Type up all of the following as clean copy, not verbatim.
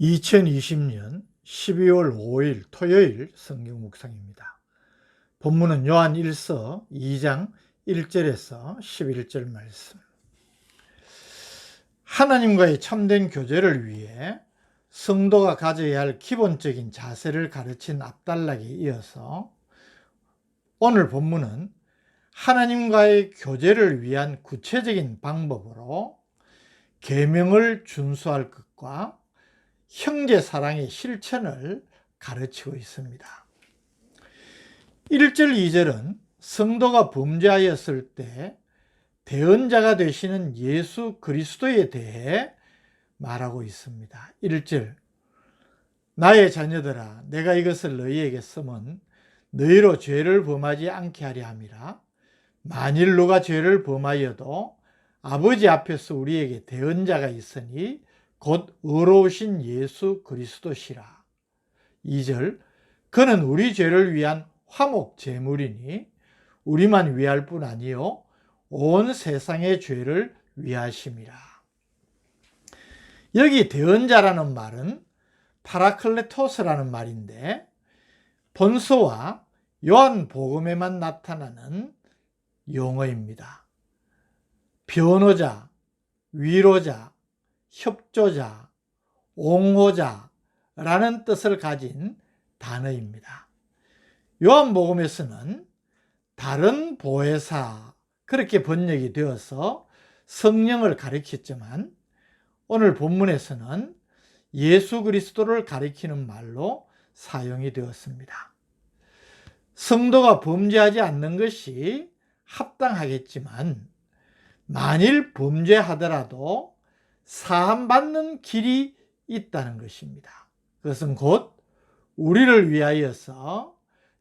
2020년 12월 5일 토요일 성경 묵상입니다. 본문은 요한 1서 2장 1절에서 11절 말씀. 하나님과의 참된 교제를 위해 성도가 가져야 할 기본적인 자세를 가르친 앞단락에 이어서 오늘 본문은 하나님과의 교제를 위한 구체적인 방법으로 계명을 준수할 것과 형제 사랑의 실천을 가르치고 있습니다. 1절, 2절은 성도가 범죄하였을 때 대언자가 되시는 예수 그리스도에 대해 말하고 있습니다. 1절, 나의 자녀들아, 내가 이것을 너희에게 쓰면 너희로 죄를 범하지 않게 하려 함이라. 만일 누가 죄를 범하여도 아버지 앞에서 우리에게 대언자가 있으니 곧 의로우신 예수 그리스도시라. 2절, 그는 우리 죄를 위한 화목 제물이니 우리만 위할 뿐 아니요 온 세상의 죄를 위하심이라. 여기 대언자라는 말은 파라클레토스라는 말인데 본서와 요한복음에만 나타나는 용어입니다. 변호자, 위로자, 협조자, 옹호자라는 뜻을 가진 단어입니다. 요한복음에서는 다른 보혜사 그렇게 번역이 되어서 성령을 가리켰지만 오늘 본문에서는 예수 그리스도를 가리키는 말로 사용이 되었습니다. 성도가 범죄하지 않는 것이 합당하겠지만 만일 범죄하더라도 사함받는 길이 있다는 것입니다. 그것은 곧 우리를 위하여서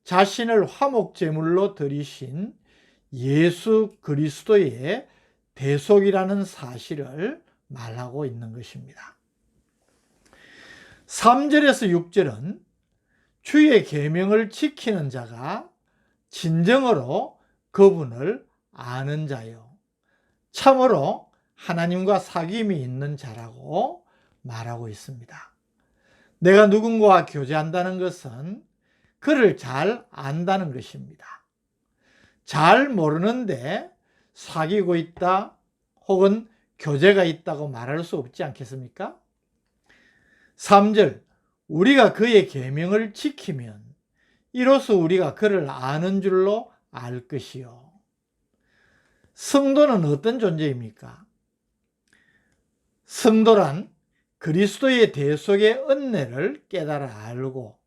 자신을 화목제물로 드리신 예수 그리스도의 대속이라는 사실을 말하고 있는 것입니다. 3절에서 6절은 주의 계명을 지키는 자가 진정으로 그분을 아는 자요 참으로 하나님과 사귐이 있는 자라고 말하고 있습니다. 내가 누군가와 교제한다는 것은 그를 잘 안다는 것입니다. 잘 모르는데 사귀고 있다 혹은 교제가 있다고 말할 수 없지 않겠습니까? 3절, 우리가 그의 계명을 지키면 이로써 우리가 그를 아는 줄로 알 것이요. 성도는 어떤 존재입니까? 성도란 그리스도의 대속의 은혜를 깨달아 알고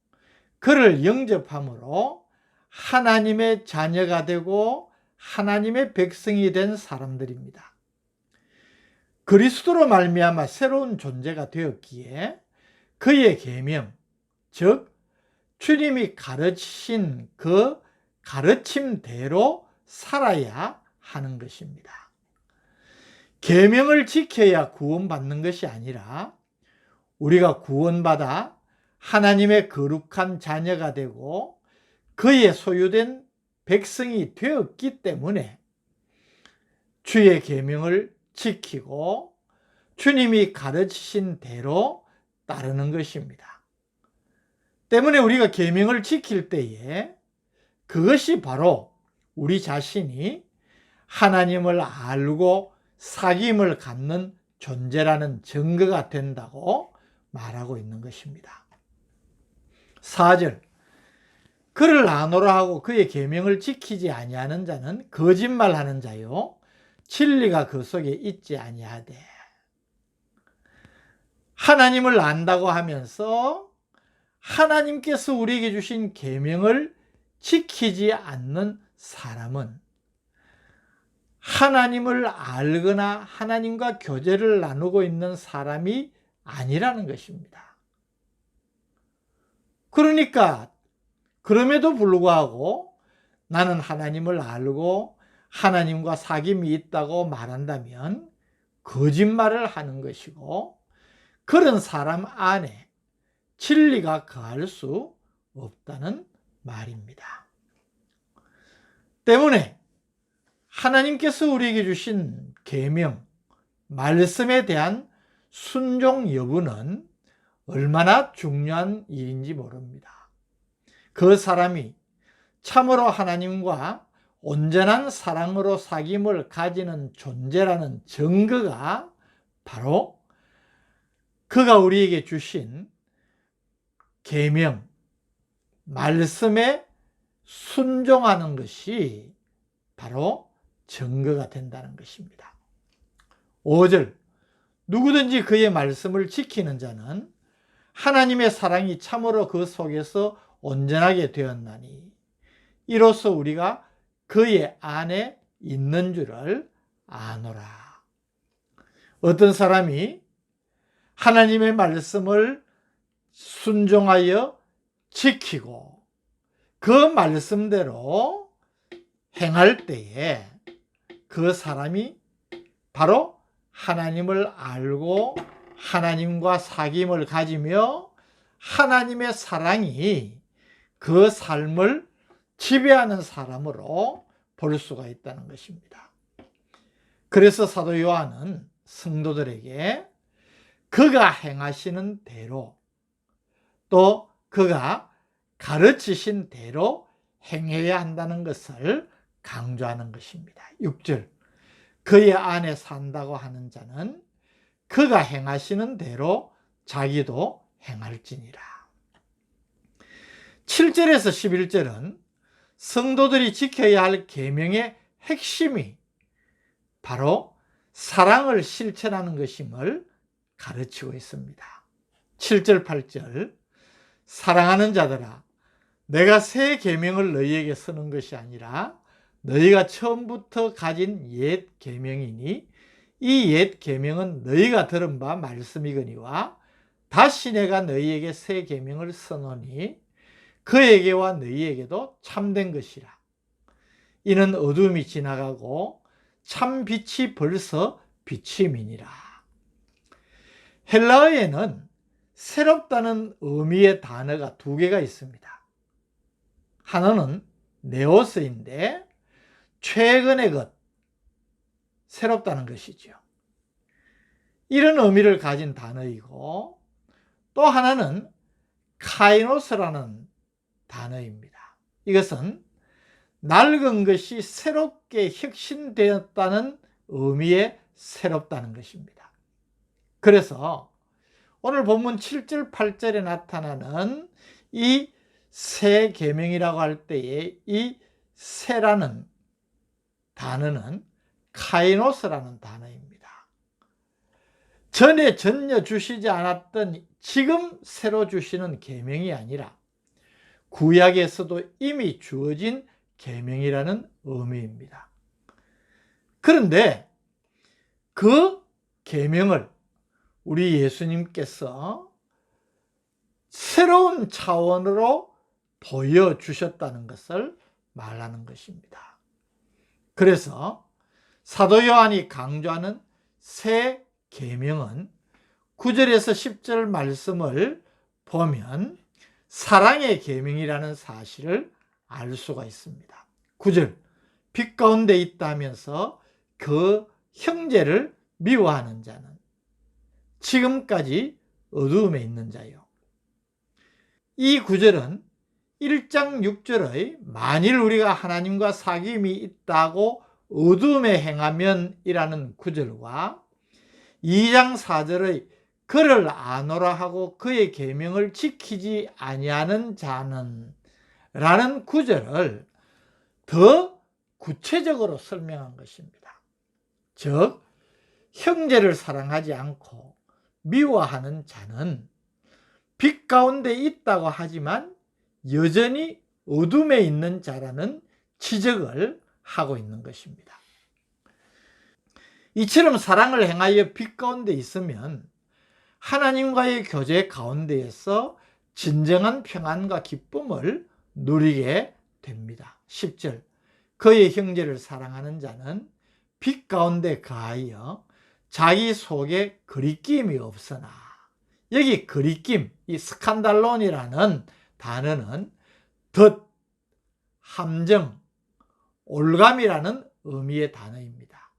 그를 영접함으로 하나님의 자녀가 되고 하나님의 백성이 된 사람들입니다. 그리스도로 말미암아 새로운 존재가 되었기에 그의 계명, 즉 주님이 가르치신 그 가르침대로 살아야 하는 것입니다. 계명을 지켜야 구원받는 것이 아니라 우리가 구원받아 하나님의 거룩한 자녀가 되고 그의 소유된 백성이 되었기 때문에 주의 계명을 지키고 주님이 가르치신 대로 따르는 것입니다. 때문에 우리가 계명을 지킬 때에 그것이 바로 우리 자신이 하나님을 알고 사귐을 갖는 존재라는 증거가 된다고 말하고 있는 것입니다. 4절, 그를 아노라 하고 그의 계명을 지키지 아니하는 자는 거짓말하는 자요 진리가 그 속에 있지 아니하되. 하나님을 안다고 하면서 하나님께서 우리에게 주신 계명을 지키지 않는 사람은 하나님을 알거나 하나님과 교제를 나누고 있는 사람이 아니라는 것입니다. 그러니까 그럼에도 불구하고 나는 하나님을 알고 하나님과 사귐이 있다고 말한다면 거짓말을 하는 것이고 그런 사람 안에 진리가 거할 수 없다는 말입니다. 때문에 하나님께서 우리에게 주신 계명, 말씀에 대한 순종 여부는 얼마나 중요한 일인지 모릅니다. 그 사람이 참으로 하나님과 온전한 사랑으로 사귐을 가지는 존재라는 증거가 바로 그가 우리에게 주신 계명, 말씀에 순종하는 것이 바로 증거가 된다는 것입니다. 5절, 누구든지 그의 말씀을 지키는 자는 하나님의 사랑이 참으로 그 속에서 온전하게 되었나니 이로써 우리가 그의 안에 있는 줄을 아노라. 어떤 사람이 하나님의 말씀을 순종하여 지키고 그 말씀대로 행할 때에 그 사람이 바로 하나님을 알고 하나님과 사귐을 가지며 하나님의 사랑이 그 삶을 지배하는 사람으로 볼 수가 있다는 것입니다. 그래서 사도 요한은 성도들에게 그가 행하시는 대로 또 그가 가르치신 대로 행해야 한다는 것을 강조하는 것입니다. 6절, 그의 안에 산다고 하는 자는 그가 행하시는 대로 자기도 행할지니라. 7절에서 11절은 성도들이 지켜야 할 계명의 핵심이 바로 사랑을 실천하는 것임을 가르치고 있습니다. 7절, 8절, 사랑하는 자들아, 내가 새 계명을 너희에게 쓰는 것이 아니라 너희가 처음부터 가진 옛 계명이니 이 옛 계명은 너희가 들은 바 말씀이거니와 다시 내가 너희에게 새 계명을 써노니 그에게와 너희에게도 참된 것이라. 이는 어둠이 지나가고 참 빛이 벌써 비침이니라. 헬라어에는 새롭다는 의미의 단어가 두 개가 있습니다. 하나는 네오스인데 최근의 것, 새롭다는 것이죠. 이런 의미를 가진 단어이고 또 하나는 카이노스라는 단어입니다. 이것은 낡은 것이 새롭게 혁신되었다는 의미의 새롭다는 것입니다. 그래서 오늘 본문 7절, 8절에 나타나는 이 새 계명이라고 할 때에 이 새라는 단어는 카이노스라는 단어입니다. 전에 전혀 주시지 않았던 지금 새로 주시는 계명이 아니라 구약에서도 이미 주어진 계명이라는 의미입니다. 그런데 그 계명을 우리 예수님께서 새로운 차원으로 보여주셨다는 것을 말하는 것입니다. 그래서 사도 요한이 강조하는 새 계명은 9절에서 10절 말씀을 보면 사랑의 계명이라는 사실을 알 수가 있습니다. 9절, 빛 가운데 있다 하면서 그 형제를 미워하는 자는 지금까지 어두움에 있는 자요. 이 구절은 1장 6절의 만일 우리가 하나님과 사귐이 있다고 어둠에 행하면 이라는 구절과 2장 4절의 그를 아노라 하고 그의 계명을 지키지 아니하는 자는 라는 구절을 더 구체적으로 설명한 것입니다. 즉 형제를 사랑하지 않고 미워하는 자는 빛 가운데 있다고 하지만 여전히 어둠에 있는 자라는 지적을 하고 있는 것입니다. 이처럼 사랑을 행하여 빛 가운데 있으면 하나님과의 교제 가운데에서 진정한 평안과 기쁨을 누리게 됩니다. 10절, 그의 형제를 사랑하는 자는 빛 가운데 거하여 자기 속에 거리낌이 없으나, 여기 거리낌, 이 스칸달론이라는 단어는 덫, 함정, 올감이라는 의미의 단어입니다.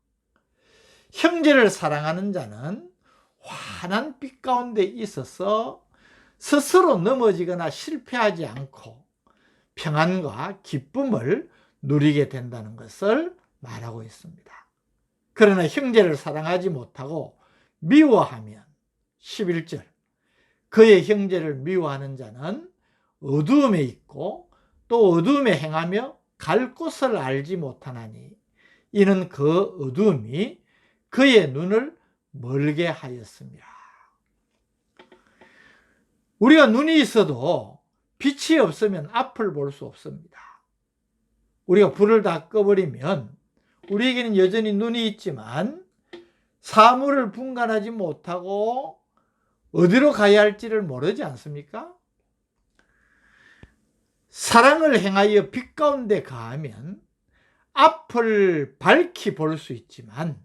형제를 사랑하는 자는 환한 빛 가운데 있어서 스스로 넘어지거나 실패하지 않고 평안과 기쁨을 누리게 된다는 것을 말하고 있습니다. 그러나 형제를 사랑하지 못하고 미워하면 11절 그의 형제를 미워하는 자는 어두움에 있고 또 어두움에 행하며 갈 곳을 알지 못하나니 이는 그 어두움이 그의 눈을 멀게 하였습니다. 우리가 눈이 있어도 빛이 없으면 앞을 볼 수 없습니다. 우리가 불을 다 꺼버리면 우리에게는 여전히 눈이 있지만 사물을 분간하지 못하고 어디로 가야 할지를 모르지 않습니까? 사랑을 행하여 빛 가운데 가하면 앞을 밝히 볼 수 있지만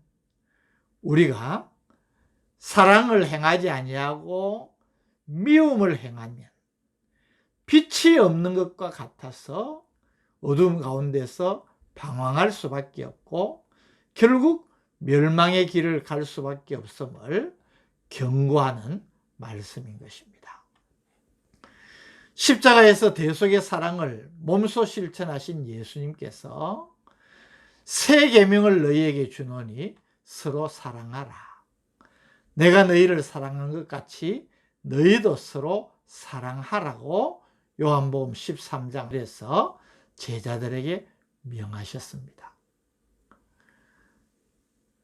우리가 사랑을 행하지 아니하고 미움을 행하면 빛이 없는 것과 같아서 어두움 가운데서 방황할 수밖에 없고 결국 멸망의 길을 갈 수밖에 없음을 경고하는 말씀인 것입니다. 십자가에서 대속의 사랑을 몸소 실천하신 예수님께서 새 계명을 너희에게 주노니 서로 사랑하라. 내가 너희를 사랑한 것 같이 너희도 서로 사랑하라고 요한복음 13장에서 제자들에게 명하셨습니다.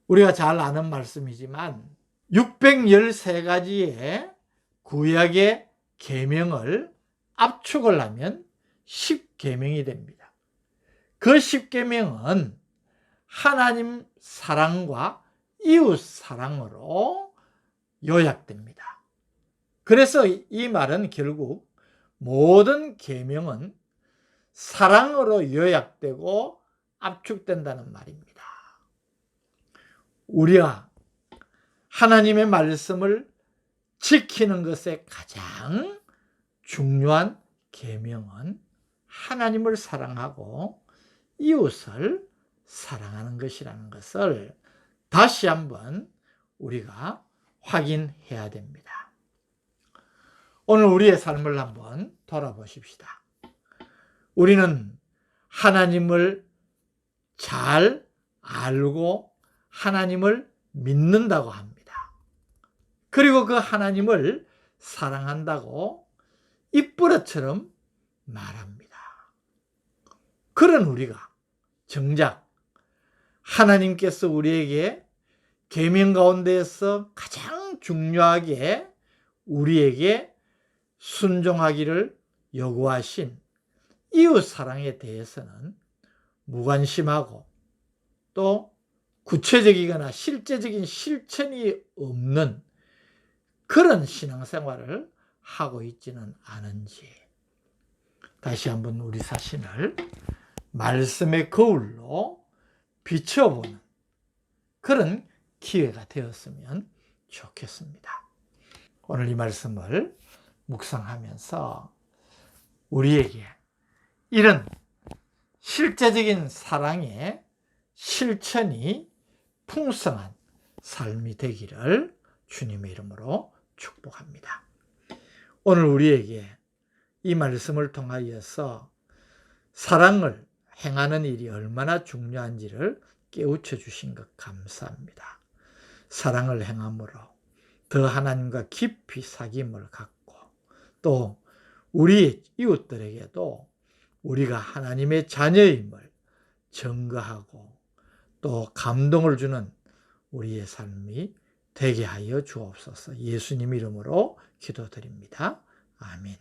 우리가 잘 아는 말씀이지만 613가지의 구약의 계명을 압축을 하면 10계명이 됩니다. 그 10계명은 하나님 사랑과 이웃 사랑으로 요약됩니다. 그래서 이 말은 결국 모든 계명은 사랑으로 요약되고 압축된다는 말입니다. 우리가 하나님의 말씀을 지키는 것에 가장 중요한 계명은 하나님을 사랑하고 이웃을 사랑하는 것이라는 것을 다시 한번 우리가 확인해야 됩니다. 오늘 우리의 삶을 한번 돌아보십시다. 우리는 하나님을 잘 알고 하나님을 믿는다고 합니다. 그리고 그 하나님을 사랑한다고 입버릇처럼 말합니다. 그런 우리가 정작 하나님께서 우리에게 계명 가운데에서 가장 중요하게 우리에게 순종하기를 요구하신 이웃 사랑에 대해서는 무관심하고 또 구체적이거나 실제적인 실천이 없는 그런 신앙생활을 하고 있지는 않은지 다시 한번 우리 자신을 말씀의 거울로 비춰보는 그런 기회가 되었으면 좋겠습니다. 오늘 이 말씀을 묵상하면서 우리에게 이런 실제적인 사랑의 실천이 풍성한 삶이 되기를 주님의 이름으로 축복합니다. 오늘 우리에게 이 말씀을 통하여서 사랑을 행하는 일이 얼마나 중요한지를 깨우쳐 주신 것 감사합니다. 사랑을 행함으로 더 하나님과 깊이 사귐을 갖고 또 우리 이웃들에게도 우리가 하나님의 자녀임을 증거하고 또 감동을 주는 우리의 삶이 되게 하여 주옵소서. 예수님 이름으로 기도드립니다. 아멘.